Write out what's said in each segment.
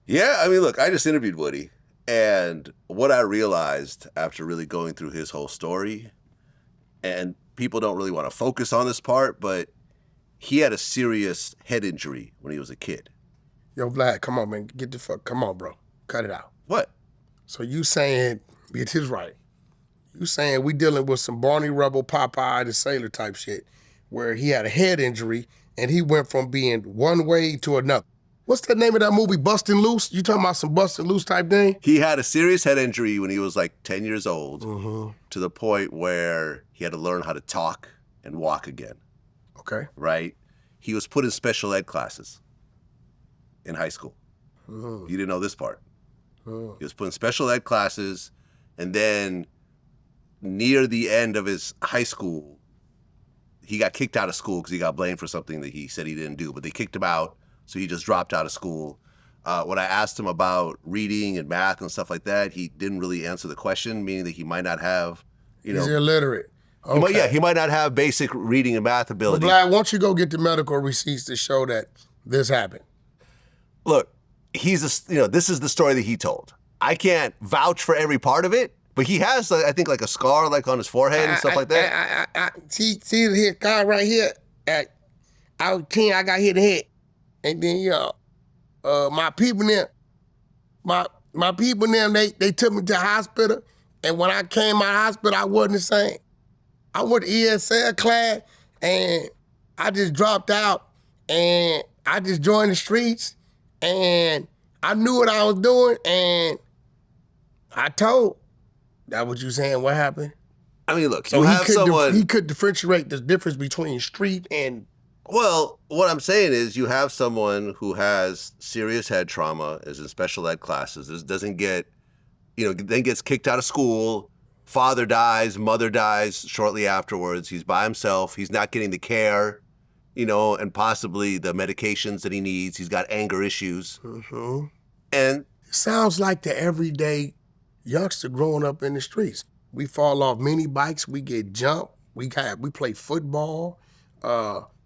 Yeah, I mean, look, I just interviewed Woody, and what I realized after really going through his whole story, and people don't really want to focus on this part, but he had a serious head injury when he was a kid. Yo, Vlad, come on, man. Get the fuck, come on, bro. Cut it out. What? So you saying, it is right. You saying we dealing with some Barney Rubble, Popeye the Sailor type shit, where he had a head injury and he went from being one way to another. What's the name of that movie, Bustin' Loose? You talking about some Bustin' Loose type thing? He had a serious head injury when he was like 10 years old, to the point where he had to learn how to talk and walk again. Okay. Right? He was put in special ed classes in high school. You didn't know this part. He was put in special ed classes, and then near the end of his high school, he got kicked out of school because he got blamed for something that he said he didn't do, but they kicked him out, so he just dropped out of school. When I asked him about reading and math and stuff like that, he didn't really answer the question, meaning that he might not have, He's illiterate. Okay. He might not have basic reading and math ability. Well, Vlad, why don't you go get the medical receipts to show that this happened? Look, this is the story that he told. I can't vouch for every part of it, but he has, I think, like a scar like on his forehead and stuff like that. See the guy right here? I was 10, I got hit in the head. And then, my people there, my people there, they took me to the hospital, and when I came out of the hospital, I wasn't the same. I went to ESL class, and I just dropped out, and I just joined the streets, and I knew what I was doing, and I told. That what you saying, what happened? I mean, look, So he could differentiate the difference between street and... Well, what I'm saying is you have someone who has serious head trauma, is in special ed classes, doesn't get, then gets kicked out of school, father dies, mother dies shortly afterwards, he's by himself, he's not getting the care, and possibly the medications that he needs, he's got anger issues. And it sounds like the everyday youngster growing up in the streets. We fall off mini bikes, we get jumped, we play football,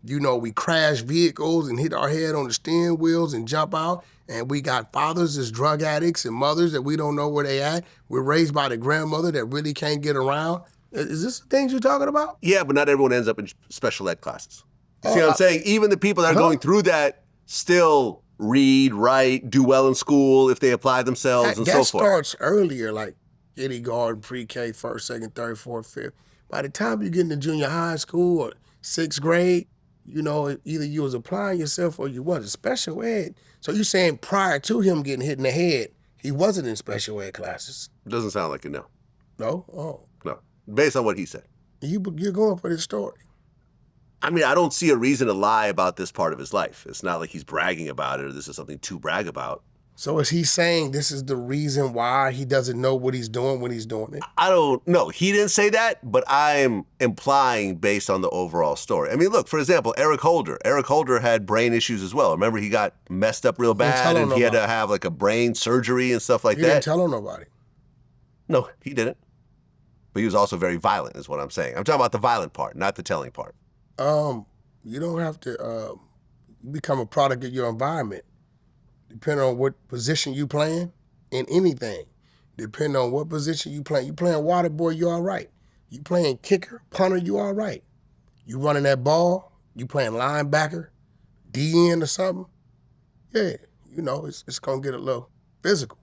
we crash vehicles and hit our head on the steering wheels and jump out, and we got fathers as drug addicts and mothers that we don't know where they at. We're raised by the grandmother that really can't get around. Is this the things you're talking about? Yeah, but not everyone ends up in special ed classes. See what I'm saying? Even the people that are going through that still read, write, do well in school if they apply themselves and so forth. That starts earlier, like kindergarten, pre-K, first, second, third, fourth, fifth. By the time you get into junior high school or sixth grade, either you was applying yourself or you wasn't. Special ed. So you saying prior to him getting hit in the head, he wasn't in special ed classes? Doesn't sound like it, no. No? Oh. No. Based on what he said. You're going for this story. I mean, I don't see a reason to lie about this part of his life. It's not like he's bragging about it or this is something to brag about. So is he saying this is the reason why he doesn't know what he's doing when he's doing it? I don't know. He didn't say that, but I'm implying based on the overall story. I mean, look, for example, Eric Holder. Eric Holder had brain issues as well. Remember, he got messed up real bad and he had to have like a brain surgery and stuff like that. He didn't tell on nobody. No, he didn't. But he was also very violent is what I'm saying. I'm talking about the violent part, not the telling part. You don't have to become a product of your environment. Depending on what position you playing in anything. Depending on what position you playing. You playing water boy, you all right. You playing kicker, punter, you all right. You running that ball, you playing linebacker, DN or something. Yeah, it's gonna get a little physical.